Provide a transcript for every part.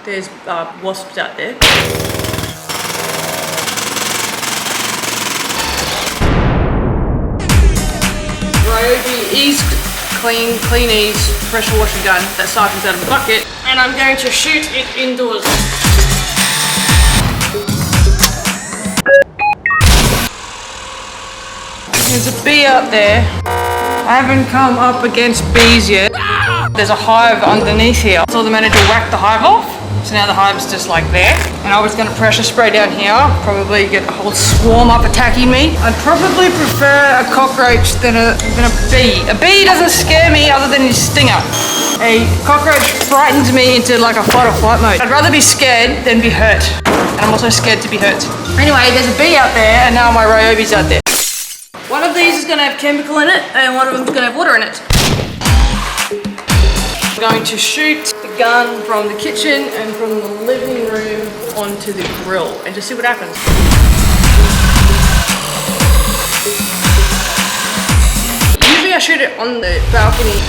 there's wasps out there. Ryobi EzClean, Clean Ease pressure washing gun that siphons out of the bucket, and I'm going to shoot it indoors. There's a bee out there. I haven't come up against bees yet. There's a hive underneath here. So the manager whacked the hive off. So now the hive's just like there. And I was gonna pressure spray down here. Probably get a whole swarm up attacking me. I'd probably prefer a cockroach than a bee. A bee doesn't scare me other than his stinger. A cockroach frightens me into like a fight or flight mode. I'd rather be scared than be hurt. And I'm also scared to be hurt. Anyway, there's a bee out there and now my Ryobi's out there. One of these is going to have chemical in it and one of them is going to have water in it. I'm going to shoot the gun from the kitchen and from the living room onto the grill and just see what happens. Usually I shoot it on the balcony.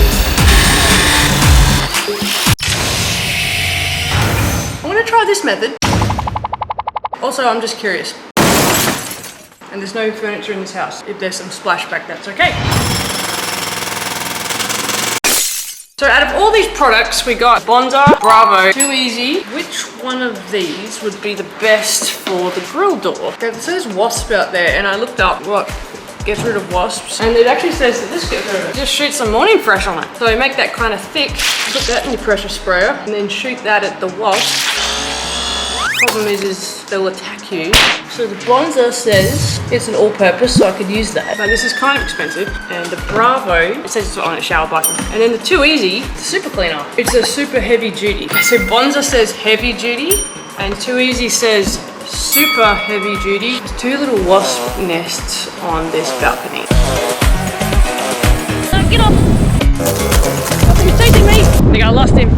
I'm going to try this method. Also, I'm just curious. And there's no furniture in this house. If there's some splashback, that's okay. So out of all these products, we got Bonza, Bravo, Too Easy. Which one of these would be the best for the grill door? It says Wasp out there, and I looked up what gets rid of wasps, and it actually says that this gets rid of it. Just shoot some morning fresh on it. So you make that kind of thick, put that in your pressure sprayer, and then shoot that at the wasp. Problem is they'll attack you. So the Bonza says it's an all-purpose, so I could use that. But this is kind of expensive. And the Bravo, it says it's on a shower button. And then the Too Easy, the super cleaner. It's a super heavy duty. So Bonza says heavy duty, and Too Easy says super heavy duty. There's two little wasp nests on this balcony. No, get off! He's chasing me! I think I lost him.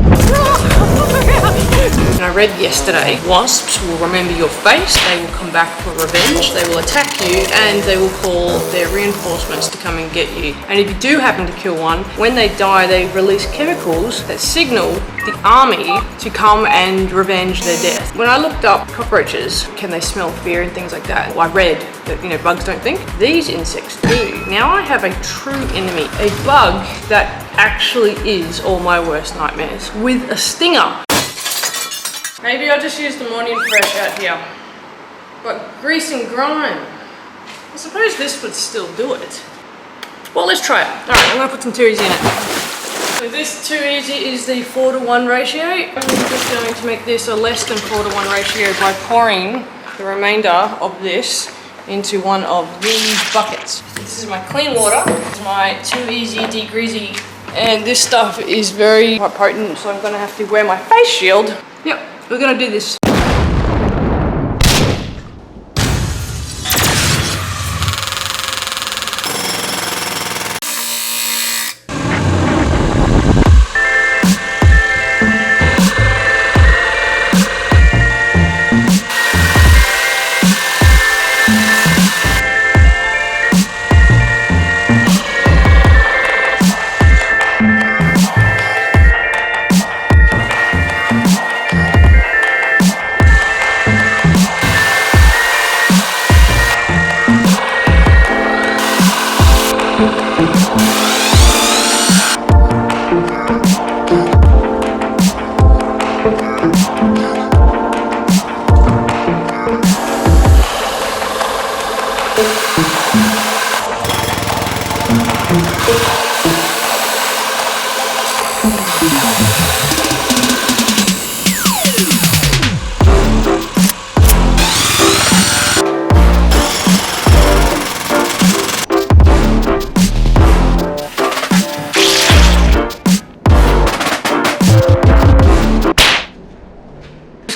And I read yesterday, wasps will remember your face, they will come back for revenge, they will attack you, and they will call their reinforcements to come and get you. And if you do happen to kill one, when they die, they release chemicals that signal the army to come and revenge their death. When I looked up cockroaches, can they smell fear and things like that? Well, I read that, you know, bugs don't think. These insects do. Now I have a true enemy, a bug that actually is all my worst nightmares, with a stinger. Maybe I'll just use the morning fresh out here. But grease and grime. I suppose this would still do it. Well, let's try it. All right, I'm gonna put some Too Easy in it. So this Too Easy is the 4:1 ratio. I'm just going to make this a less than 4:1 ratio by pouring the remainder of this into one of these buckets. This is my clean water. This is my Too Easy degreaser. And this stuff is very potent, so I'm gonna have to wear my face shield. Yep, we're gonna do this.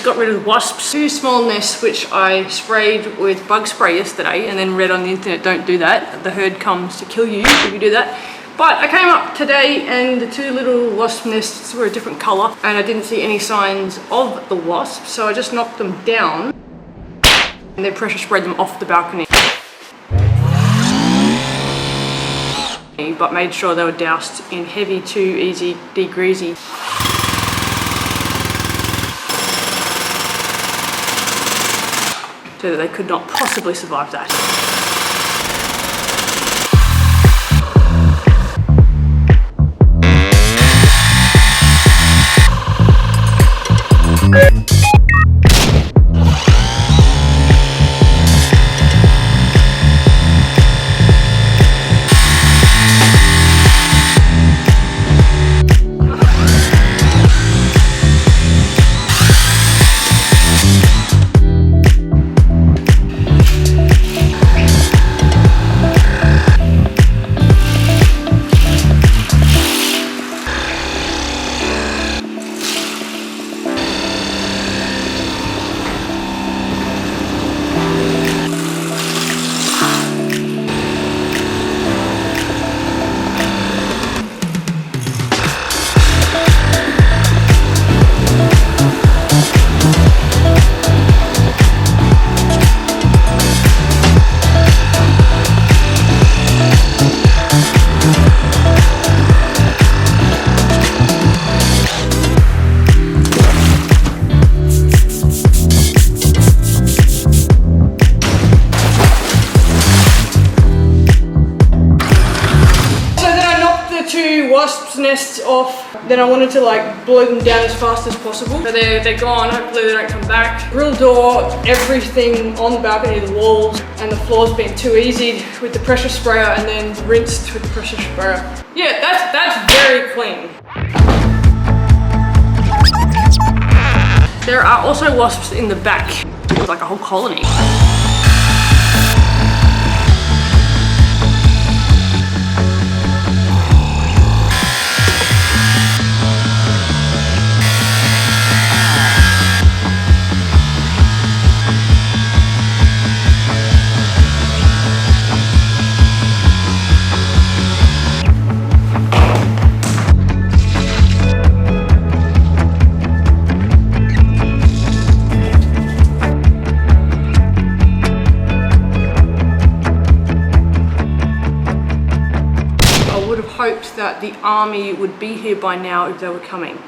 Got rid of the wasps. Two small nests which I sprayed with bug spray yesterday and then read on the internet, don't do that. The herd comes to kill you if you do that. But I came up today and the two little wasp nests were a different colour and I didn't see any signs of the wasps, so I just knocked them down and then pressure sprayed them off the balcony. But made sure they were doused in heavy Too Easy degreaser. so that they could not possibly survive that. Wasps' nests off, then I wanted to like blow them down as fast as possible. So they're gone, hopefully they don't come back. Grill door, everything on the balcony, the walls and the floor's been too easy with the pressure sprayer and then rinsed with the pressure sprayer. Yeah, that's very clean. There are also wasps in the back. It's like a whole colony. Hoped that the army would be here by now if they were coming.